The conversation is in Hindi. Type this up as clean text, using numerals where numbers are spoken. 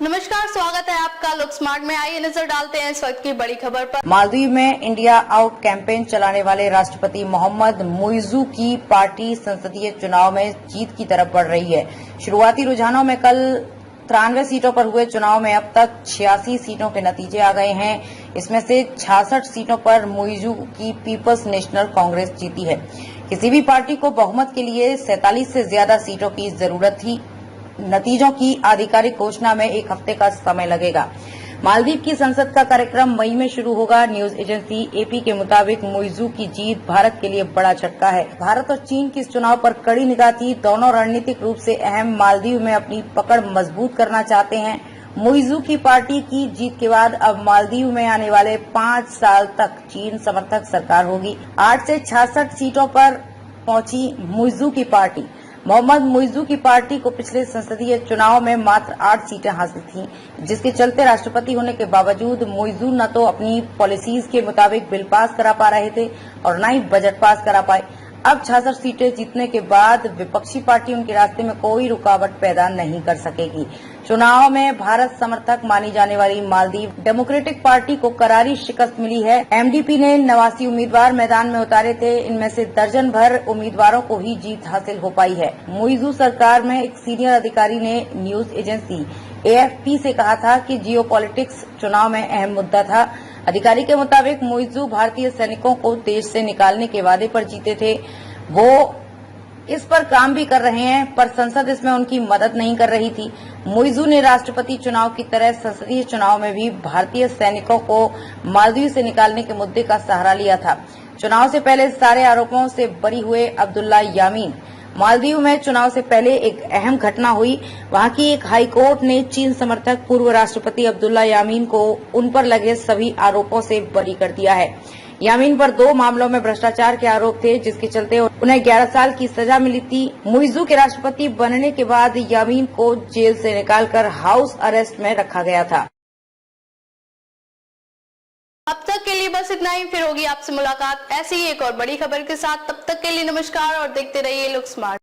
नमस्कार, स्वागत है आपका लुक स्मार्ट में। आइए नजर डालते हैं इस वक्त की बड़ी खबर पर। मालदीव में इंडिया आउट कैंपेन चलाने वाले राष्ट्रपति मोहम्मद मुइज़ू की पार्टी संसदीय चुनाव में जीत की तरफ बढ़ रही है। शुरुआती रुझानों में कल 93 सीटों पर हुए चुनाव में अब तक 86 सीटों के नतीजे आ गए हैं। इसमें से 66 सीटों पर मुइज़ू की पीपल्स नेशनल कांग्रेस जीती है। किसी भी पार्टी को बहुमत के लिए 47 से ज्यादा सीटों की जरूरत थी। नतीजों की आधिकारिक घोषणा में एक हफ्ते का समय लगेगा। मालदीव की संसद का कार्यक्रम मई में शुरू होगा। न्यूज एजेंसी एपी के मुताबिक मुइज़ू की जीत भारत के लिए बड़ा झटका है। भारत और चीन की इस चुनाव पर कड़ी निगाह थी। दोनों रणनीतिक रूप से अहम मालदीव में अपनी पकड़ मजबूत करना चाहते हैं। मुइज़ू की पार्टी की जीत के बाद अब मालदीव में आने वाले 5 साल तक चीन समर्थक सरकार होगी। 8 से 66 सीटों पर पहुंची मुइज़ू की पार्टी। मोहम्मद मुइज़ू की पार्टी को पिछले संसदीय चुनाव में मात्र 8 सीटें हासिल थीं, जिसके चलते राष्ट्रपति होने के बावजूद मुइज़ू न तो अपनी पॉलिसीज के मुताबिक बिल पास करा पा रहे थे और न ही बजट पास करा पाए। अब 66 सीटें जीतने के बाद विपक्षी पार्टी उनके रास्ते में कोई रुकावट पैदा नहीं कर सकेगी। चुनाव में भारत समर्थक मानी जाने वाली मालदीव डेमोक्रेटिक पार्टी को करारी शिकस्त मिली है। एमडीपी ने 89 उम्मीदवार मैदान में उतारे थे। इनमें से दर्जन भर उम्मीदवारों को ही जीत हासिल हो पाई है। मुइज़ू सरकार में एक सीनियर अधिकारी ने न्यूज एजेंसी एएफपी से कहा था कि जियोपॉलिटिक्स चुनाव में अहम मुद्दा था। अधिकारी के मुताबिक मुइज़ू भारतीय सैनिकों को देश से निकालने के वादे पर जीते थे। वो इस पर काम भी कर रहे हैं, पर संसद इसमें उनकी मदद नहीं कर रही थी। मुइज़ू ने राष्ट्रपति चुनाव की तरह संसदीय चुनाव में भी भारतीय सैनिकों को मालदीव से निकालने के मुद्दे का सहारा लिया था। चुनाव से पहले सारे आरोपों से बरी हुए अब्दुल्ला यामीन। मालदीव में चुनाव से पहले एक अहम घटना हुई। वहां की एक हाई कोर्ट ने चीन समर्थक पूर्व राष्ट्रपति अब्दुल्ला यामीन को उन पर लगे सभी आरोपों से बरी कर दिया है। यामीन पर 2 मामलों में भ्रष्टाचार के आरोप थे, जिसके चलते उन्हें 11 साल की सजा मिली थी। मुइज़ू के राष्ट्रपति बनने के बाद यामीन को जेल से निकालकर हाउस अरेस्ट में रखा गया था। अब तक के लिए बस इतना ही। फिर होगी आपसे मुलाकात ऐसी ही एक और बड़ी खबर के साथ। तब तक के लिए नमस्कार और देखते रहिए लुक स्मार्ट।